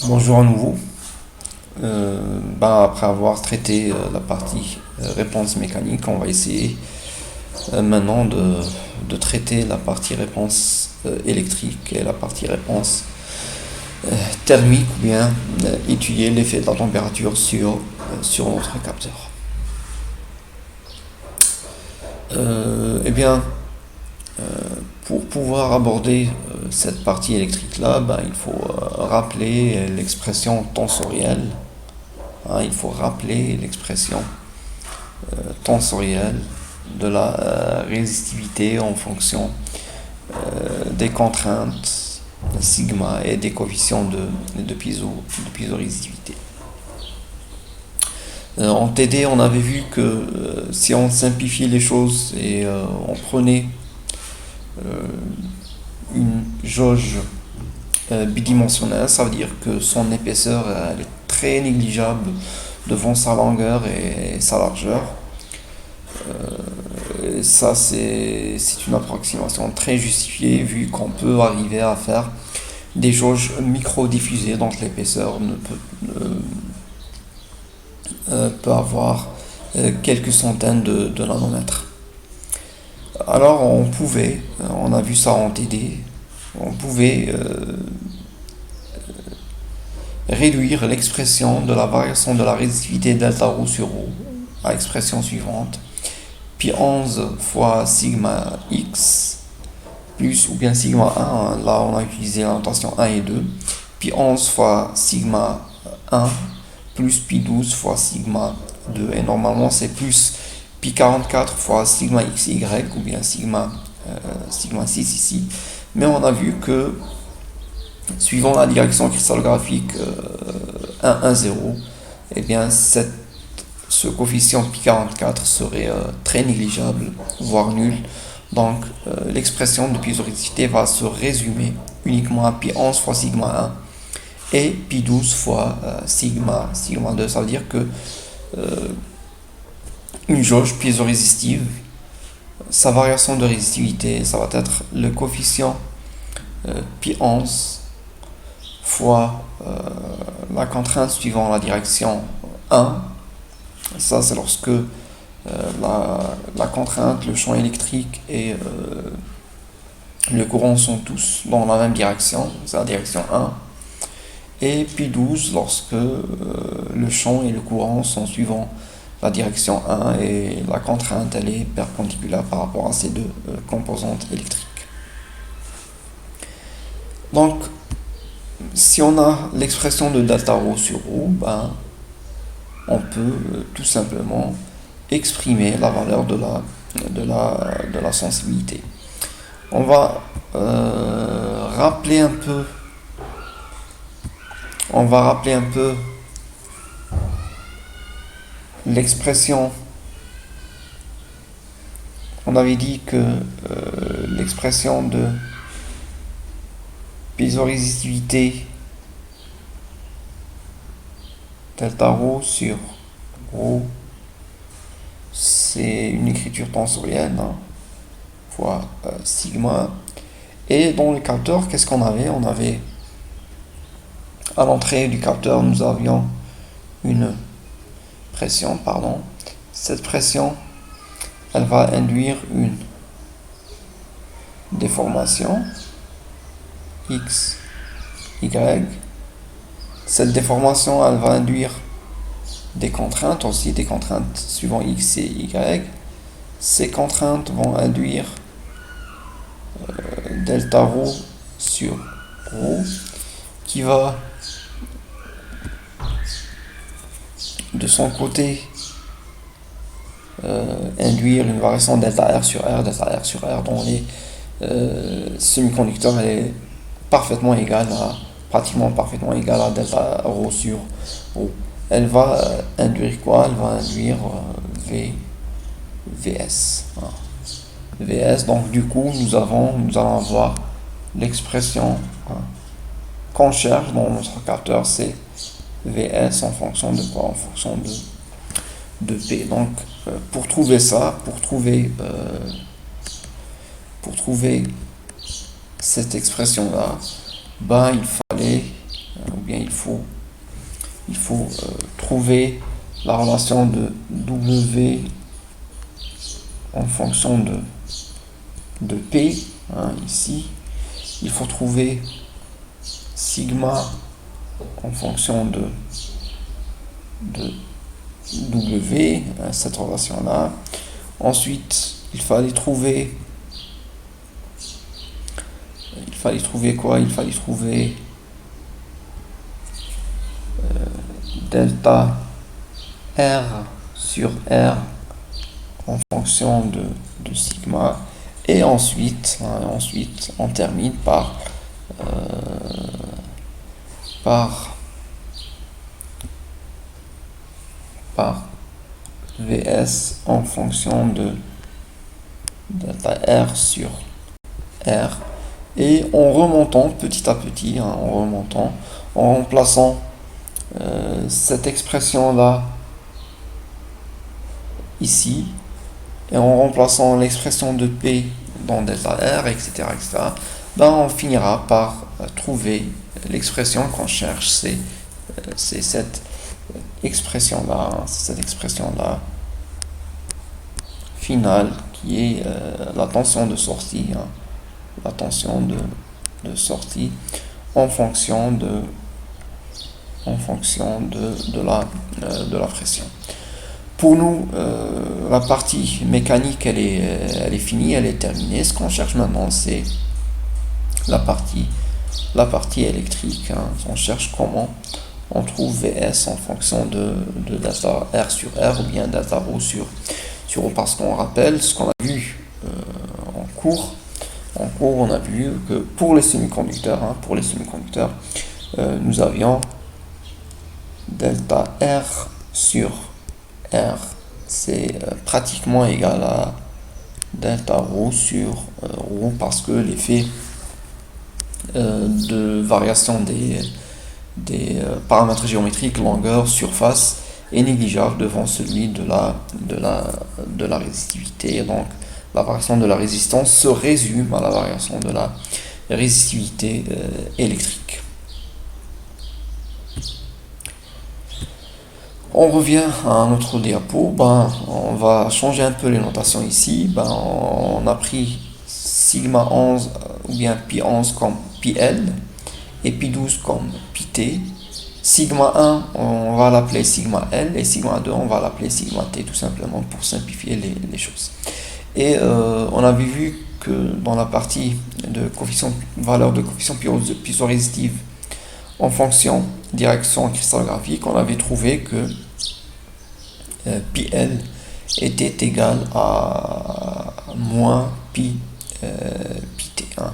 Bonjour à nouveau. Après avoir traité la partie réponse mécanique, on va essayer maintenant de traiter la partie réponse électrique et la partie réponse thermique ou bien étudier l'effet de la température sur notre capteur. Eh bien, pour pouvoir aborder cette partie électrique-là, il faut rappeler l'expression tensorielle. Il faut rappeler l'expression tensorielle de la résistivité en fonction des contraintes sigma et des coefficients de piezo-résistivité. En TD, on avait vu que si on simplifiait les choses et on prenait une jauge bidimensionnelle, ça veut dire que son épaisseur elle est très négligeable devant sa longueur et sa largeur. Et ça, c'est une approximation très justifiée vu qu'on peut arriver à faire des jauges micro-diffusées, donc l'épaisseur peut avoir quelques centaines de nanomètres. Alors on a vu ça en TD, on pouvait réduire l'expression de la variation de la résistivité delta rho sur rho à l'expression suivante: pi 11 fois sigma x plus ou bien sigma 1, là on a utilisé la notation 1 et 2, pi 11 fois sigma 1 plus pi 12 fois sigma 2, et normalement c'est plus pi 44 fois sigma xy ou bien sigma 6 ici, mais on a vu que suivant la direction cristallographique 1, 1, 0, eh bien ce coefficient pi 44 serait très négligeable, voire nul. Donc l'expression de piezorésitivité va se résumer uniquement à pi 11 fois sigma 1 et pi 12 fois sigma 2. Ça veut dire que une jauge piézorésistive, sa variation de résistivité, ça va être le coefficient pi 11 fois la contrainte suivant la direction 1. Ça, c'est lorsque la contrainte, le champ électrique et le courant sont tous dans la même direction, c'est la direction 1. Et pi 12 lorsque le champ et le courant sont suivant la direction 1 et la contrainte elle est perpendiculaire par rapport à ces deux composantes électriques. Donc, si on a l'expression de delta rho sur rho, on peut tout simplement exprimer la valeur de la sensibilité. On va rappeler un peu l'expression. On avait dit que l'expression de piezo-résistivité delta rho sur rho, c'est une écriture tensorielle fois sigma. Et dans le capteur, qu'est-ce qu'on avait? On avait à l'entrée du capteur, nous avions une pression, Cette pression, elle va induire une déformation x, y. Cette déformation, elle va induire des contraintes aussi, des contraintes suivant x et y. Ces contraintes vont induire delta rho sur rho, qui va de son côté induire une variation delta R sur R, dont les semi-conducteurs elle est pratiquement parfaitement égale à delta rho sur rho. Elle va induire quoi? Elle va induire VS. VS, donc du coup nous allons avoir l'expression qu'on cherche dans notre capteur, c'est VS en fonction de quoi? En fonction de P. Donc pour trouver ça, pour trouver cette expression là, il fallait ou bien il faut trouver la relation de W en fonction de P, hein, ici. Il faut trouver sigma en fonction de W, hein, cette relation-là. Ensuite, il fallait trouver quoi? Il fallait trouver delta R sur R en fonction de sigma. Et ensuite, on termine par Vs en fonction de delta R sur R. Et en remontant petit à petit, hein, en remplaçant cette expression-là ici, et en remplaçant l'expression de P dans delta R, etc., ben on finira par trouver l'expression qu'on cherche. C'est cette expression-là, finale qui est la tension de sortie, hein, la tension de sortie en fonction de la pression. Pour nous, la partie mécanique, elle est finie, elle est terminée. Ce qu'on cherche maintenant, c'est la partie électrique, hein. On cherche comment on trouve Vs en fonction de delta R sur R ou bien delta ρ sur ρ, parce qu'on rappelle ce qu'on a vu en cours. En cours, on a vu que pour les semi-conducteurs, nous avions delta R sur R, c'est pratiquement égal à delta ρ sur ρ, parce que l'effet de variation des paramètres géométriques, longueur, surface, est négligeable devant celui de la résistivité. Donc la variation de la résistance se résume à la variation de la résistivité électrique. On revient à un autre diapo. On va changer un peu les notations ici. On a pris sigma 11 ou bien pi 11 comme PL et pi 12 comme PT. Sigma 1, on va l'appeler sigma L, et sigma 2, on va l'appeler sigma T, tout simplement pour simplifier les choses. Et on avait vu que dans la partie de valeur de coefficient piezo-résistive en fonction direction cristallographique, on avait trouvé que PL était égal à moins pi T. Hein.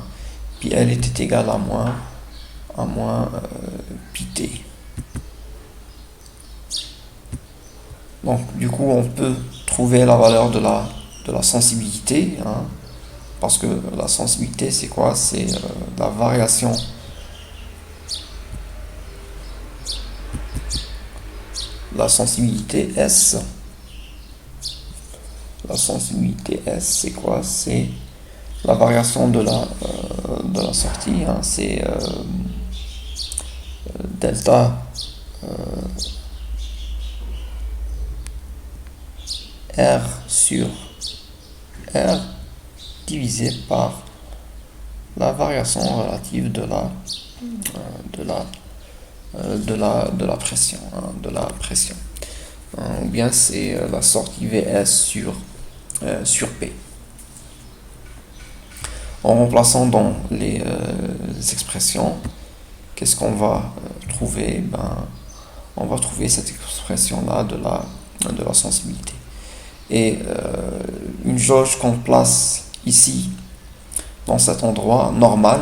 PL était égal à moins pi T. Donc du coup on peut trouver la valeur de la sensibilité, hein, parce que la sensibilité c'est quoi? C'est la variation S. La sensibilité S c'est quoi? C'est la variation de la sortie, hein, c'est delta R sur R divisé par la variation relative de la pression, hein, ou bien c'est la sortie Vs sur P. En remplaçant dans les expressions, qu'est-ce qu'on va trouver? On va trouver cette expression-là de la sensibilité. Et une jauge qu'on place ici, dans cet endroit normal,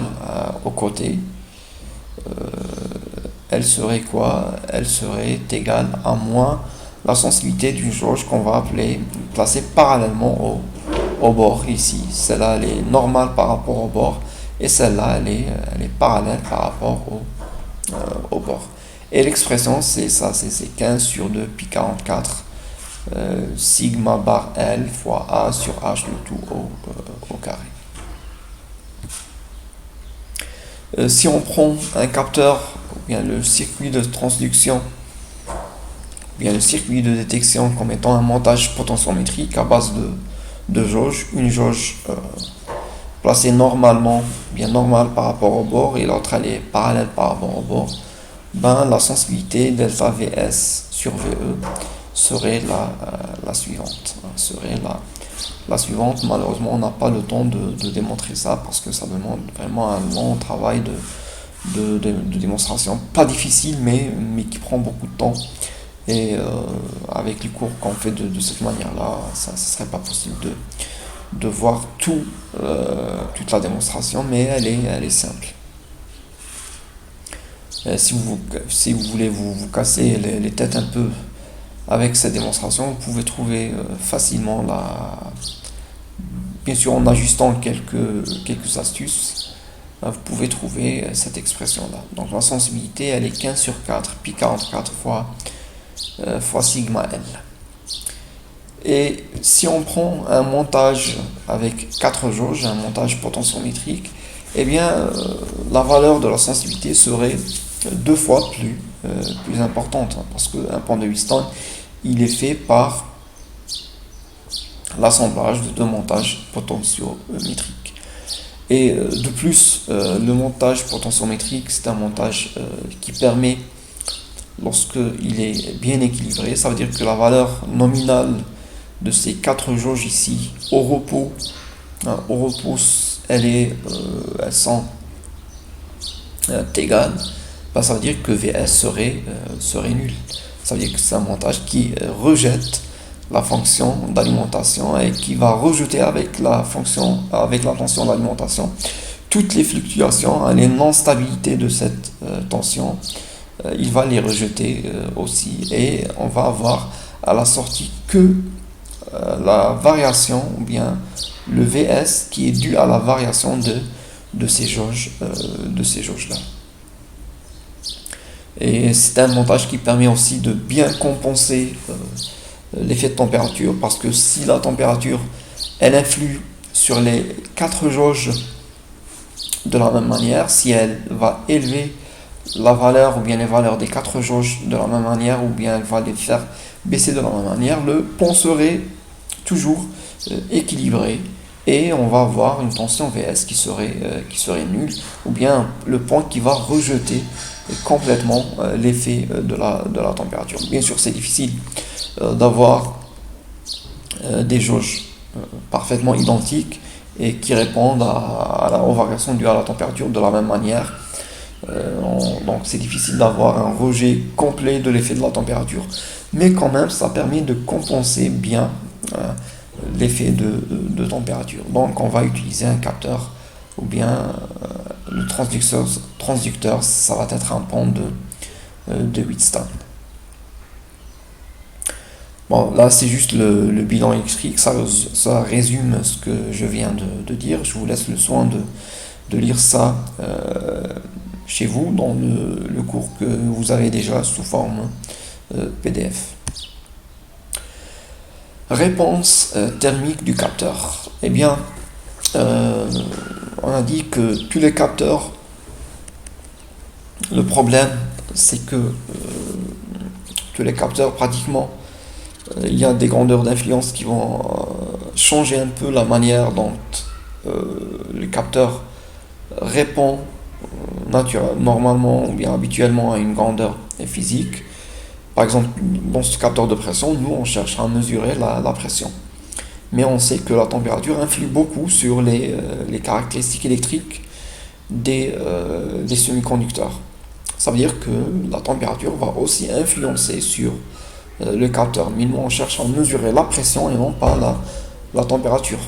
au côté, elle serait quoi? Elle serait égale à moins la sensibilité d'une jauge qu'on va placer parallèlement au bord ici. Celle-là, elle est normale par rapport au bord, et celle-là, elle est parallèle par rapport au bord. Et l'expression, c'est ça, c'est 15 sur 2 pi 44 sigma bar L fois A sur H, le tout au carré. Si on prend un capteur ou bien le circuit de transduction, ou bien le circuit de détection comme étant un montage potentiométrique à base de jauge, une jauge placée normalement, bien normale par rapport au bord, et l'autre elle est parallèle par rapport au bord, ben la sensibilité delta Vs sur Ve serait la suivante. La suivante, malheureusement, on n'a pas le temps de démontrer ça parce que ça demande vraiment un long travail de démonstration. Pas difficile, mais qui prend beaucoup de temps. Et avec les cours qu'on fait de cette manière-là, ça ne serait pas possible de voir toute la démonstration, mais elle est simple. Si vous voulez vous casser les têtes un peu avec cette démonstration, vous pouvez trouver facilement bien sûr en ajustant quelques astuces, vous pouvez trouver cette expression-là. Donc la sensibilité, elle est 15 sur 4, pi 44 fois sigma L. Et si on prend un montage avec 4 jauges, un montage potentiométrique, eh bien la valeur de la sensibilité serait 2 fois plus importante, parce qu'un pont de Wheatstone, il est fait par l'assemblage de 2 montages potentiométriques. Et de plus, le montage potentiométrique, c'est un montage qui permet, lorsqu'il est bien équilibré, ça veut dire que la valeur nominale de ces 4 jauges ici, au repos, elles sont égales, ça veut dire que Vs serait nul. Ça veut dire que c'est un montage qui rejette la fonction d'alimentation et qui va rejeter avec la tension d'alimentation toutes les fluctuations, les non-stabilités de cette tension. Il va les rejeter aussi, et on va avoir à la sortie que la variation, ou bien le Vs qui est dû à la variation de ces jauges-là. Et c'est un montage qui permet aussi de bien compenser l'effet de température, parce que si la température elle influe sur les 4 jauges de la même manière, si elle va élever la valeur ou bien les valeurs des 4 jauges de la même manière, ou bien elle va les faire baisser de la même manière, le pont serait toujours équilibré, et on va avoir une tension Vs qui serait nulle, ou bien le pont qui va rejeter complètement l'effet de la température. Bien sûr, c'est difficile d'avoir des jauges parfaitement identiques et qui répondent aux variations dues à la température de la même manière. Donc c'est difficile d'avoir un rejet complet de l'effet de la température. Mais quand même, ça permet de compenser bien l'effet de température. Donc on va utiliser un capteur, ou bien le transducteur, ça va être un pont de Wheatstone. Bon, là c'est juste le bilan électrique, ça résume ce que je viens de dire. Je vous laisse le soin de lire ça chez vous dans le cours que vous avez déjà sous forme PDF. Réponse thermique du capteur. Eh bien, on a dit que tous les capteurs, le problème c'est que tous les capteurs pratiquement, il y a des grandeurs d'influence qui vont changer un peu la manière dont le capteur répond normalement ou bien habituellement à une grandeur physique. Par exemple, dans ce capteur de pression, nous on cherche à mesurer la pression. Mais on sait que la température influe beaucoup sur les caractéristiques électriques des semi-conducteurs. Ça veut dire que la température va aussi influencer sur le capteur. Mais nous on cherche à mesurer la pression et non pas la température.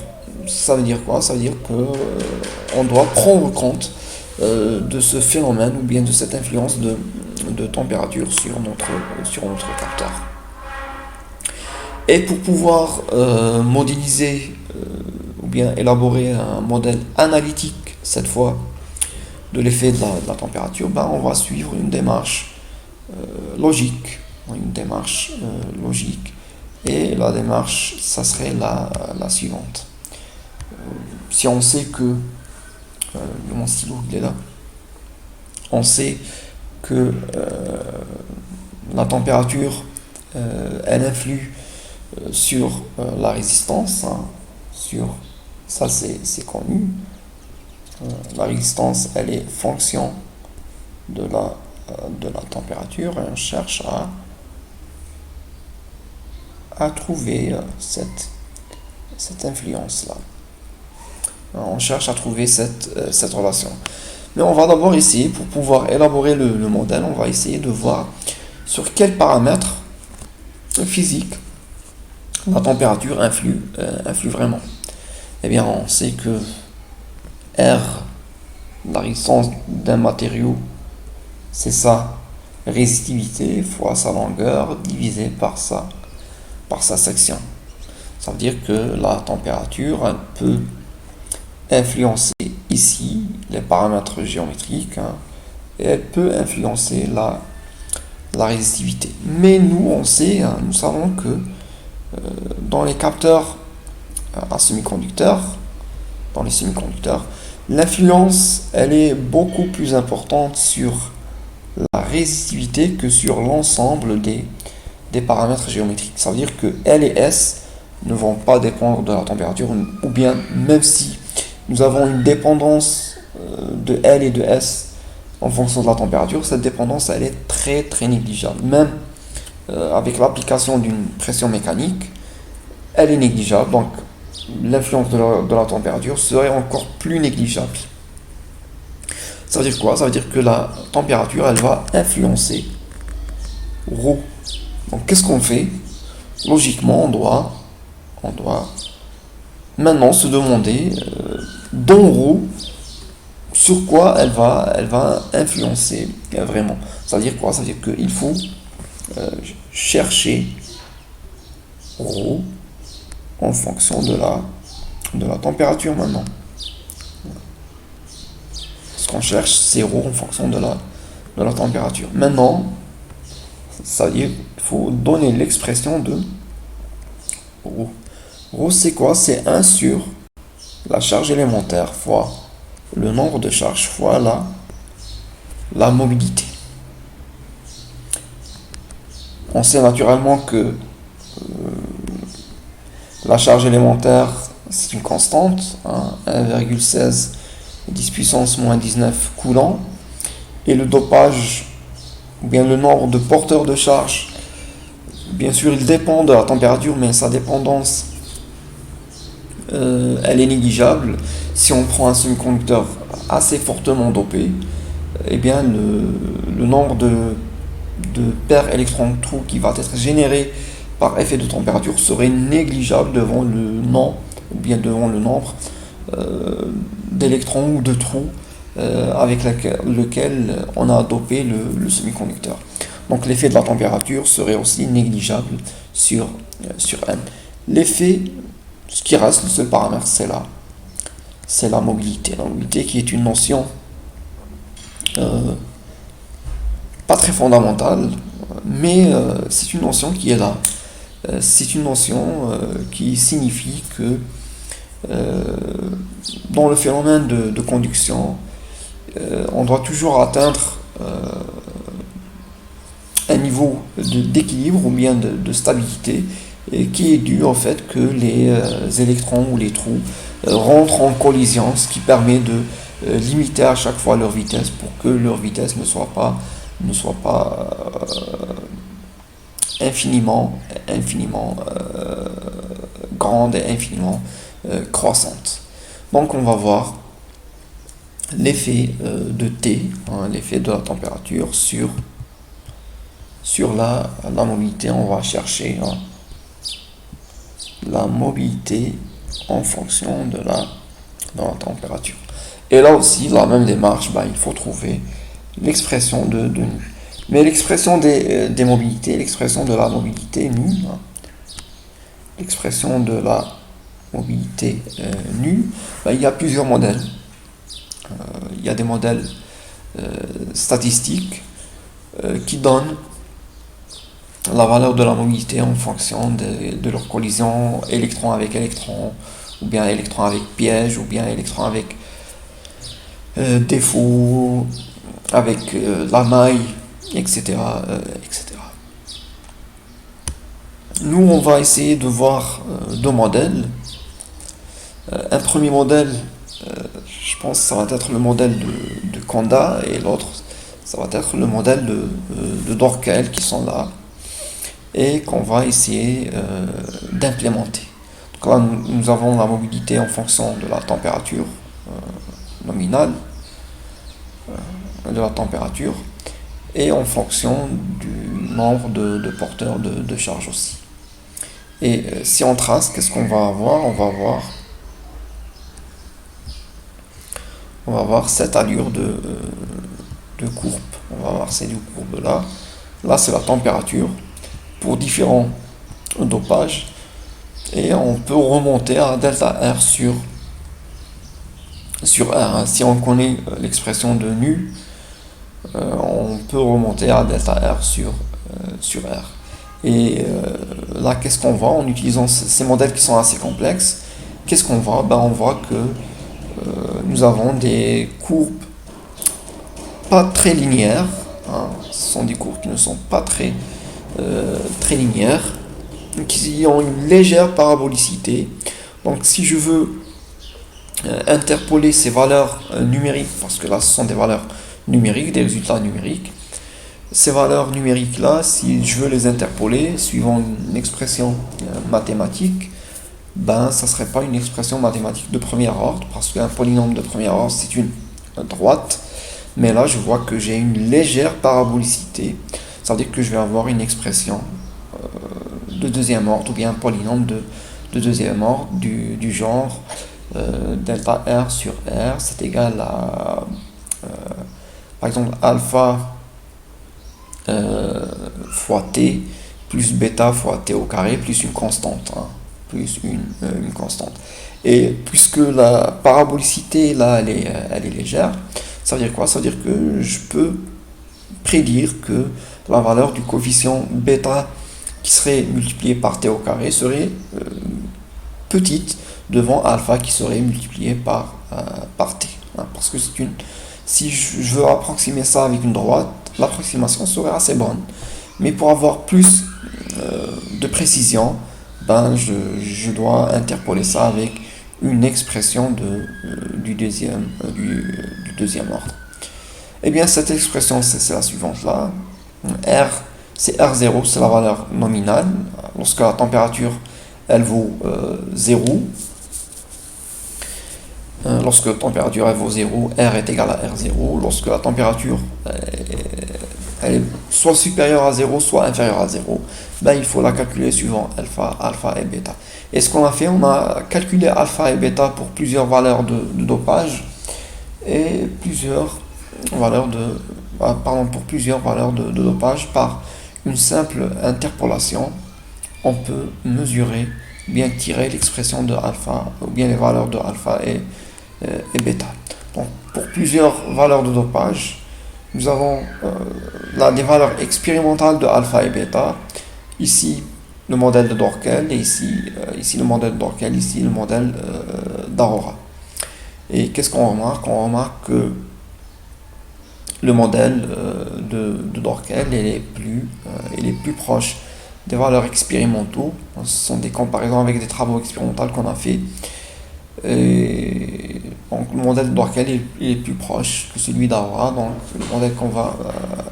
Ça veut dire quoi? Ça veut dire qu'on doit prendre compte de ce phénomène, ou bien de cette influence de température sur notre capteur. Et pour pouvoir modéliser ou bien élaborer un modèle analytique cette fois de l'effet de la température, on va suivre une démarche logique. Et la démarche, ça serait la suivante. Si on sait que mon stylo il est là, on sait que la température, elle influe sur la résistance, hein, sur ça c'est connu. La résistance, elle est fonction de la température et on cherche à trouver cette influence-là. On cherche à trouver cette relation. Mais on va d'abord essayer, pour pouvoir élaborer le modèle, on va essayer de voir sur quels paramètres physiques la température influe vraiment. Eh bien, on sait que R, la résistance d'un matériau, c'est sa résistivité fois sa longueur divisé par sa section. Ça veut dire que la température elle peut influencer ici les paramètres géométriques, hein, et elle peut influencer la résistivité. Mais nous, on sait, hein, nous savons que dans les capteurs à semi-conducteurs, dans les semi-conducteurs, l'influence, elle est beaucoup plus importante sur la résistivité que sur l'ensemble des paramètres géométriques. Ça veut dire que L et S ne vont pas dépendre de la température, ou bien même si nous avons une dépendance de L et de S en fonction de la température, cette dépendance elle est très très négligeable. Même avec l'application d'une pression mécanique, elle est négligeable, donc l'influence de la température serait encore plus négligeable. Ça veut dire quoi? Ça veut dire que la température, elle va influencer ρ. Donc qu'est-ce qu'on fait? Logiquement, on doit maintenant se demander dans ρ, sur quoi elle va influencer vraiment. Ça veut dire quoi? Ça veut dire qu'il faut chercher ρ en fonction de la température maintenant. Ce qu'on cherche, c'est ρ en fonction de la température. Maintenant, ça veut dire qu'il faut donner l'expression de ρ. ρ, c'est quoi? C'est 1 sur la charge élémentaire fois le nombre de charges fois la mobilité. On sait naturellement que la charge élémentaire, c'est une constante, hein, 1,16 10 puissance moins 19 coulombs. Et le dopage, ou bien le nombre de porteurs de charge, bien sûr, il dépend de la température, mais sa dépendance, elle est négligeable. Si on prend un semi-conducteur assez fortement dopé, eh bien, le nombre de paires électrons-trous qui va être généré par effet de température serait négligeable devant le nombre, ou bien devant le nombre d'électrons ou de trous avec lequel on a dopé le semi-conducteur. Donc l'effet de la température serait aussi négligeable sur N. L'effet, ce qui reste, le seul paramètre, c'est la mobilité. La mobilité qui est une notion pas très fondamentale, mais c'est une notion qui est là. C'est une notion qui signifie que dans le phénomène de conduction, on doit toujours atteindre un niveau d'équilibre ou bien de stabilité qui est dû au fait que les électrons ou les trous rentrent en collision, ce qui permet de limiter à chaque fois leur vitesse pour que leur vitesse ne soit pas infiniment grande et infiniment croissante. Donc on va voir l'effet de T, hein, l'effet de la température sur la mobilité. On va chercher la mobilité en fonction de la température. Et là aussi, la même démarche, il faut trouver l'expression de nu. Mais l'expression des mobilités, l'expression de la mobilité nue, l'expression de la mobilité nue, il y a plusieurs modèles. Il y a des modèles statistiques qui donnent la valeur de la mobilité en fonction de leur collision électron avec électron, ou bien électron avec piège, ou bien électron avec défaut, avec la maille, etc., etc. Nous, on va essayer de voir deux modèles. Un premier modèle, je pense que ça va être le modèle de Conda et l'autre, ça va être le modèle de Dorkel qui sont là et qu'on va essayer d'implémenter. Donc là, nous avons la mobilité en fonction de la température nominale, de la température, et en fonction du nombre de porteurs de charge aussi. Et si on trace, qu'est-ce qu'on va avoir? On va voir cette allure de courbe. On va voir ces deux courbes là. Là, c'est la température pour différents dopages. Et on peut remonter à delta R sur R, hein. Si on connaît l'expression de nu, on peut remonter à delta R sur R. Et là, qu'est-ce qu'on voit en utilisant ces modèles qui sont assez complexes? Qu'est-ce qu'on voit? On voit que nous avons des courbes pas très linéaires, hein. Ce sont des courbes qui ne sont pas très linéaires, qui ont une légère parabolicité. Donc si je veux interpoler ces valeurs numériques, parce que là ce sont des valeurs numériques, des résultats numériques, ces valeurs numériques là, si je veux les interpoler suivant une expression mathématique, ça serait pas une expression mathématique de premier ordre, parce qu'un polynôme de premier ordre c'est une droite, mais là je vois que j'ai une légère parabolicité, ça veut dire que je vais avoir une expression de deuxième ordre, ou bien un polynôme de deuxième ordre du genre delta R sur R, c'est égal à par exemple alpha fois t plus bêta fois t au carré plus une constante, hein, plus une constante. Et puisque la parabolicité là elle est légère, ça veut dire quoi? Ça veut dire que je peux prédire que la valeur du coefficient bêta qui serait multiplié par t au carré serait petite devant alpha qui serait multiplié par t, hein, parce que si je veux approximer ça avec une droite, l'approximation serait assez bonne, mais pour avoir plus de précision, je dois interpoler ça avec une expression du deuxième ordre. Et bien cette expression c'est la suivante là. R, c'est R0, c'est la valeur nominale. Lorsque la température elle vaut 0, lorsque la température elle vaut 0, R est égal à R0. Lorsque la température elle est soit supérieure à 0, soit inférieure à 0, il faut la calculer suivant alpha et bêta. Et ce qu'on a fait, on a calculé alpha et bêta pour plusieurs valeurs de dopage et pour plusieurs valeurs de dopage par une simple interpolation. On peut mesurer, bien tirer l'expression de alpha, ou bien les valeurs de alpha et bêta. Donc, pour plusieurs valeurs de dopage, nous avons là des valeurs expérimentales de alpha et bêta. Ici, le modèle de Dorkel, et ici le modèle de Dorkel, ici le modèle d'Aurora. Et qu'est-ce qu'on remarque? On remarque que le modèle de Dorkel il est plus proche des valeurs expérimentaux. Ce sont des comparaisons avec des travaux expérimentaux qu'on a fait. Et donc le modèle de Dorkel il est plus proche que celui d'Aurora. Donc le modèle qu'on va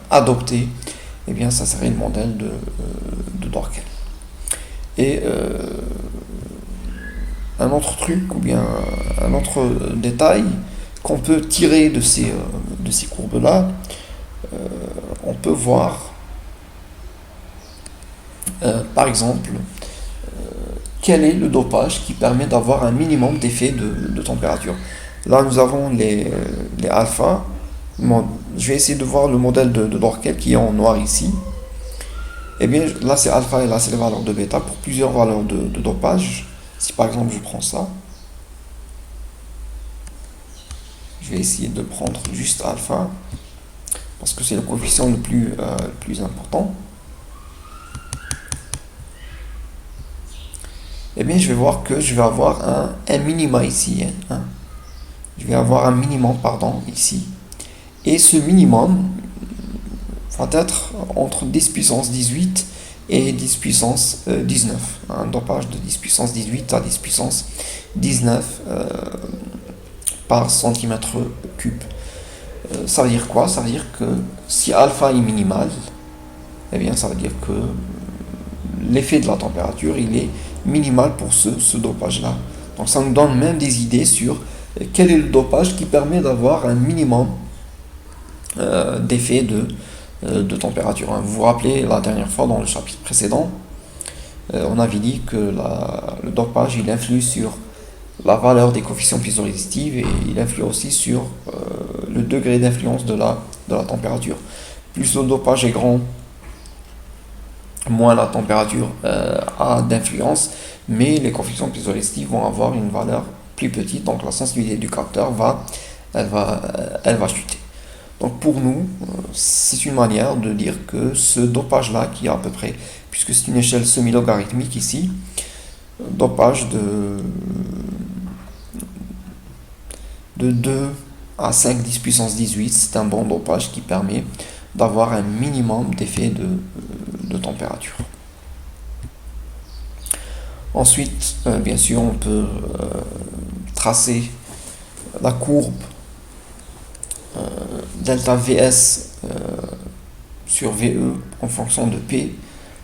adopter, ça serait le modèle de Dorkel. Et un autre truc ou bien un autre détail qu'on peut tirer de ces courbes-là, on peut voir par exemple quel est le dopage qui permet d'avoir un minimum d'effet de température. Là nous avons les alpha. Je vais essayer de voir le modèle de Dorkel qui est en noir ici. Là c'est alpha et là c'est les valeurs de bêta pour plusieurs valeurs de dopage. Si par exemple je prends ça, je vais essayer de prendre juste alpha parce que c'est le coefficient le plus important. Je vais voir que je vais avoir un minima ici. Je vais avoir un minimum, ici. Et ce minimum va être entre 10 puissance 18 et 10 puissance 19. Un dopage de 10 puissance 18 à 10 puissance 19 par centimètre cube. Ça veut dire quoi? Ça veut dire que si alpha est minimal, eh bien ça veut dire que l'effet de la température il est minimal pour ce dopage-là. Donc ça nous donne même des idées sur quel est le dopage qui permet d'avoir un minimum d'effet de température. Vous vous rappelez la dernière fois dans le chapitre précédent, on avait dit que le dopage il influe sur la valeur des coefficients piezorésitifs et il influe aussi sur le degré d'influence de la température. Plus le dopage est grand, moins la température a d'influence, mais les coefficients piezorésitifs vont avoir une valeur plus petite, donc la sensibilité du capteur elle va chuter. Donc pour nous, c'est une manière de dire que ce dopage-là, qui est à peu près, puisque c'est une échelle semi-logarithmique ici, dopage de 2 à 5 10 puissance 18, c'est un bon dopage qui permet d'avoir un minimum d'effet de température. Ensuite, bien sûr, on peut tracer la courbe delta Vs sur Ve en fonction de P,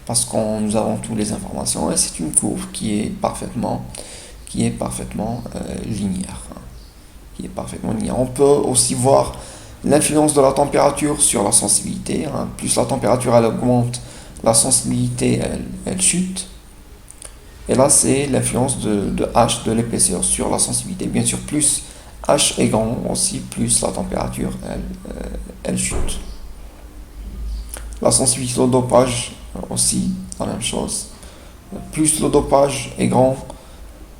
parce que nous avons toutes les informations et c'est une courbe qui est parfaitement linéaire. On peut aussi voir l'influence de la température sur la sensibilité. Plus la température elle augmente, la sensibilité elle chute. Et là c'est l'influence de H, de l'épaisseur sur la sensibilité. Bien sûr, plus H est grand aussi, plus la température elle chute. La sensibilité au dopage aussi, la même chose. Plus le dopage est grand,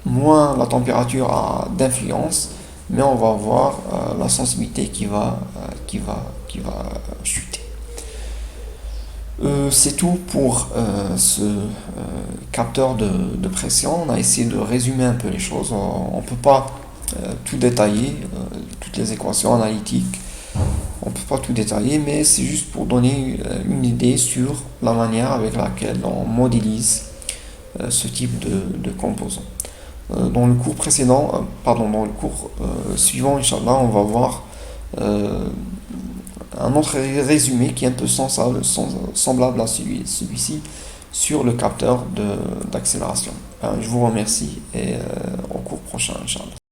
moins la température a d'influence, mais on va voir la sensibilité qui va chuter. C'est tout pour ce capteur de pression. On a essayé de résumer un peu les choses. On ne peut pas tout détailler, toutes les équations analytiques. On ne peut pas tout détailler, mais c'est juste pour donner une idée sur la manière avec laquelle on modélise ce type de composants. Dans le cours précédent, dans le cours suivant, Inch'Allah, on va voir un autre résumé qui est un peu semblable à celui-ci sur le capteur d'accélération. Je vous remercie et au cours prochain, Inch'Allah.